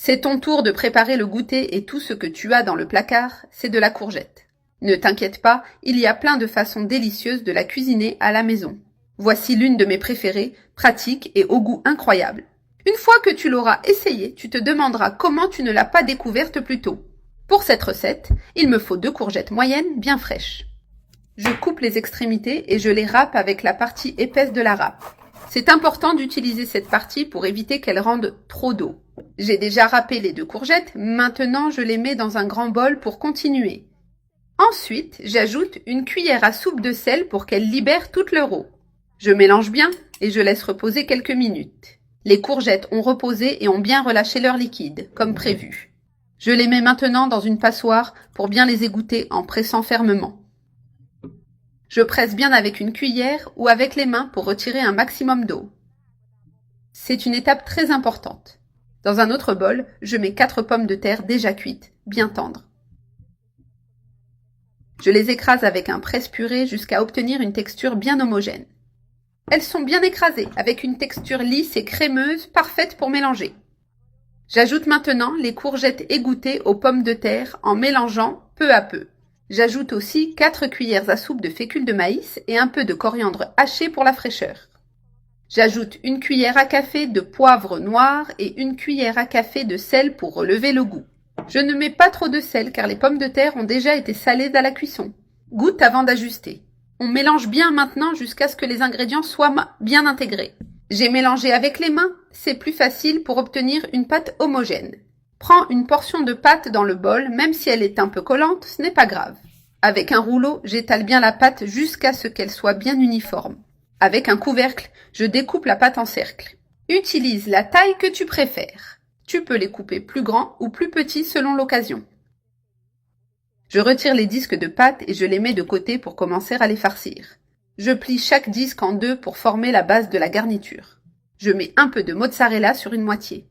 C'est ton tour de préparer le goûter et tout ce que tu as dans le placard, c'est de la courgette. Ne t'inquiète pas, il y a plein de façons délicieuses de la cuisiner à la maison. Voici l'une de mes préférées, pratique et au goût incroyable. Une fois que tu l'auras essayée, tu te demanderas comment tu ne l'as pas découverte plus tôt. Pour cette recette, il me faut 2 courgettes moyennes bien fraîches. Je coupe les extrémités et je les râpe avec la partie épaisse de la râpe. C'est important d'utiliser cette partie pour éviter qu'elle rende trop d'eau. J'ai déjà râpé les 2 courgettes, maintenant je les mets dans un grand bol pour continuer. Ensuite, j'ajoute une cuillère à soupe de sel pour qu'elle libère toute leur eau. Je mélange bien et je laisse reposer quelques minutes. Les courgettes ont reposé et ont bien relâché leur liquide, comme prévu. Je les mets maintenant dans une passoire pour bien les égoutter en pressant fermement. Je presse bien avec une cuillère ou avec les mains pour retirer un maximum d'eau. C'est une étape très importante. Dans un autre bol, je mets 4 pommes de terre déjà cuites, bien tendres. Je les écrase avec un presse-purée jusqu'à obtenir une texture bien homogène. Elles sont bien écrasées, avec une texture lisse et crémeuse, parfaite pour mélanger. J'ajoute maintenant les courgettes égouttées aux pommes de terre en mélangeant peu à peu. J'ajoute aussi 4 cuillères à soupe de fécule de maïs et un peu de coriandre haché pour la fraîcheur. J'ajoute une cuillère à café de poivre noir et une cuillère à café de sel pour relever le goût. Je ne mets pas trop de sel car les pommes de terre ont déjà été salées à la cuisson. Goûte avant d'ajuster. On mélange bien maintenant jusqu'à ce que les ingrédients soient bien intégrés. J'ai mélangé avec les mains, c'est plus facile pour obtenir une pâte homogène. Prends une portion de pâte dans le bol, même si elle est un peu collante, ce n'est pas grave. Avec un rouleau, j'étale bien la pâte jusqu'à ce qu'elle soit bien uniforme. Avec un couvercle, je découpe la pâte en cercles. Utilise la taille que tu préfères. Tu peux les couper plus grands ou plus petits selon l'occasion. Je retire les disques de pâte et je les mets de côté pour commencer à les farcir. Je plie chaque disque en 2 pour former la base de la garniture. Je mets un peu de mozzarella sur une moitié.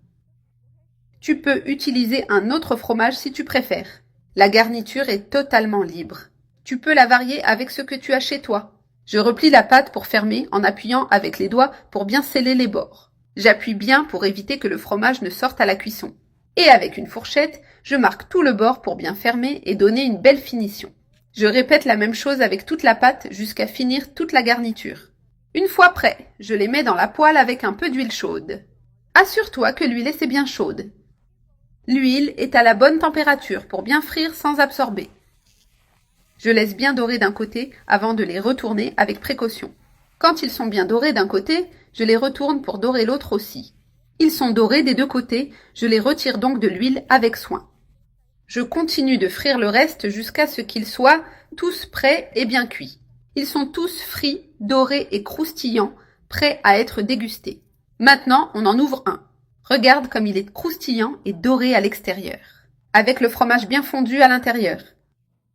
Tu peux utiliser un autre fromage si tu préfères. La garniture est totalement libre. Tu peux la varier avec ce que tu as chez toi. Je replie la pâte pour fermer en appuyant avec les doigts pour bien sceller les bords. J'appuie bien pour éviter que le fromage ne sorte à la cuisson. Et avec une fourchette, je marque tout le bord pour bien fermer et donner une belle finition. Je répète la même chose avec toute la pâte jusqu'à finir toute la garniture. Une fois prêt, je les mets dans la poêle avec un peu d'huile chaude. Assure-toi que l'huile est bien chaude. L'huile est à la bonne température pour bien frire sans absorber. Je laisse bien dorer d'un côté avant de les retourner avec précaution. Quand ils sont bien dorés d'un côté, je les retourne pour dorer l'autre aussi. Ils sont dorés des 2 côtés, je les retire donc de l'huile avec soin. Je continue de frire le reste jusqu'à ce qu'ils soient tous prêts et bien cuits. Ils sont tous frits, dorés et croustillants, prêts à être dégustés. Maintenant, on en ouvre un. Regarde comme il est croustillant et doré à l'extérieur, avec le fromage bien fondu à l'intérieur.